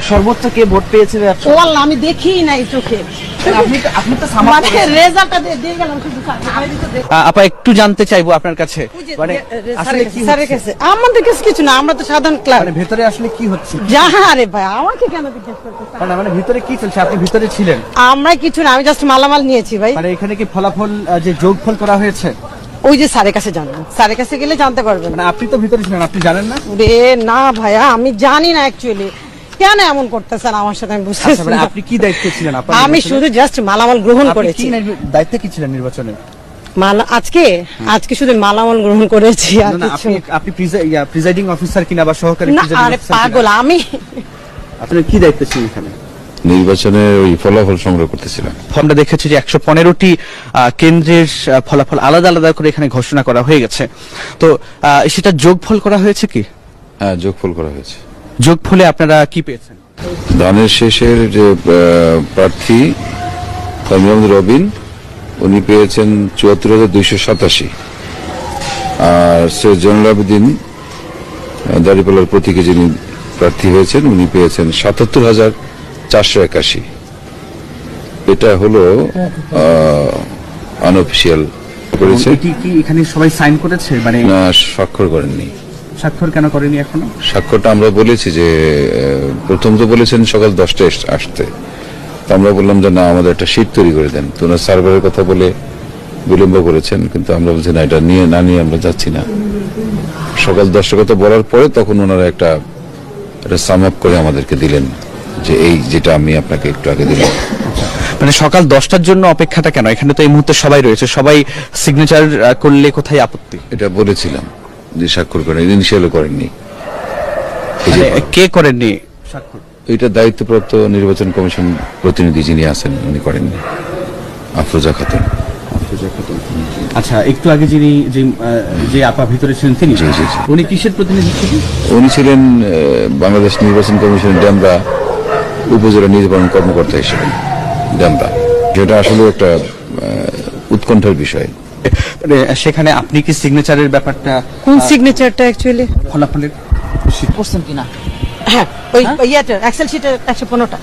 সর্বোচ্চ কে ভোট পেয়েছে ব্যবসা? ও আল্লাহ, আমি দেখিই নাই চোখে। আপনি তো সামাল মানে রেজাল্টটা দিয়ে গেলাম শুধু আপা একটু জানতে চাইবো আপনার কাছে, মানে আসলে কি স্যারের কাছে। আমাদের কাছে কিছু না, আমরা তো সাধারণ ক্লাস। মানে ভেতরে আসলে কি হচ্ছে? যাহা রে ভাই, আমাকে কেন জিজ্ঞেস করতেছ? মানে ভিতরে কি চলছে? আপনি ভিতরে ছিলেন? আমরা কিছু না, আমি জাস্ট মালামাল নিয়েছি ভাই। মানে এখানে কি ফলাফল যে যোগফল করা হয়েছে? ওই যে স্যারের কাছে জানবেন, স্যারের কাছে গেলে জানতে পারবেন। মানে আপনি তো ভিতরে ছিলেন, আপনি জানেন না? রে না ভাইয়া, আমি জানি না অ্যাকচুয়ালি কেন এমন করতেছেন আমার সাথে, আমি বুঝতে আচ্ছা, মানে আপনি কি দায়িত্বে ছিলেন? আমি শুধু জাস্ট মালামাল গ্রহণ করেছি। দায়িত্বে কি ছিলেন নির্বাচনে? আজকে শুধু মালামাল গ্রহণ করেছি আর কিছু। আপনি প্রিজাইডিং অফিসার কিনা বা সহকারী না, প্রিজাইডিং আরে অফিসার? পাগল আমি। আপনি কি দায়িত্বে ছিলেন এখানে? নির্বাচনের ওই ফলাফল সংগ্রহ করতেছিলাম। আমরা দেখেছি যে 115টি কেন্দ্রের ফলাফল আলাদা আলাদা করে এখানে ঘোষণা করা হয়ে গেছে, তো সেটা যোগফল করা হয়েছে কি? হ্যাঁ, যোগফল করা হয়েছে। যোগফলে আপনারা কি পেয়েছেন? ধানের শেষের যে প্রার্থী মোহাম্মদ রবিন, উনি পেয়েছেন ৭৪,২৮৭। আর সৈয়দ জয়নুল আবেদিন দাঁড়িপাল্লার প্রতীকে যিনি প্রার্থী হয়েছেন, উনি পেয়েছেন ৭৭,৪৮১। এটা হলো আনঅফিসিয়াল করেছে। এটি কি এখানে সবাই সাইন করেছে? মানে না, স্বাক্ষর করেননি। স্বাক্ষর কেন করেনি এখনো? স্বাক্ষরটা আমরা বলেছি যে প্রথম তো বলেছেন সকাল 10টায় আসতে, তো আমরা বললাম যে না, আমাদের একটা শীট তৈরি করে দেন। তো ওনার সার্ভারের কথা বলে বিলম্ব করেছেন, কিন্তু আমরা বলছি না, এটা নিয়ে আমরা যাচ্ছি না। সকাল 10টার কথা বলার পরে তখন ওনারা একটা সাম আপ করে আমাদেরকে দিলেন, যে এই যেটা আমি আপনাকে একটু আগে দিলাম। মানে সকাল 10টার জন্য অপেক্ষাটা কেন? এখানে তো এই মুহূর্তে সবাই রয়েছে, সবাই সিগনেচার করলে কোথায় আপত্তি? এটা বলেছিলাম যে স্বাক্ষর করেন, ইনিশিয়ালও করেননি। মানে কে করেননি স্বাক্ষর? এটা দায়িত্বপ্রাপ্ত নির্বাচন কমিশন প্রতিনিধি যিনি আছেন, উনি করেননি, আফরোজা খাতুন। আচ্ছা, একটু আগে যিনি যে আপা ভিতরে ছিলেন তিনি, জি, জি, জি। উনি কিসের প্রতিনিধি ছিলেন? উনি ছিলেন বাংলাদেশ নির্বাচন কমিশনের ডেমরা উপজেলা নির্বাচন কর্মকর্তা হিসেবে। ডেমরা, যেটা আসলে একটা উৎকণ্ঠার বিষয়। মানে সেখানে আপনি কি সিগনেচারের ব্যাপারটা, কোন সিগনেচারটা অ্যাকচুয়ালি ফলাফলের করছেন কিনা? হ্যাঁ, ওই ইয়েটা এক্সেল শিটের 115টা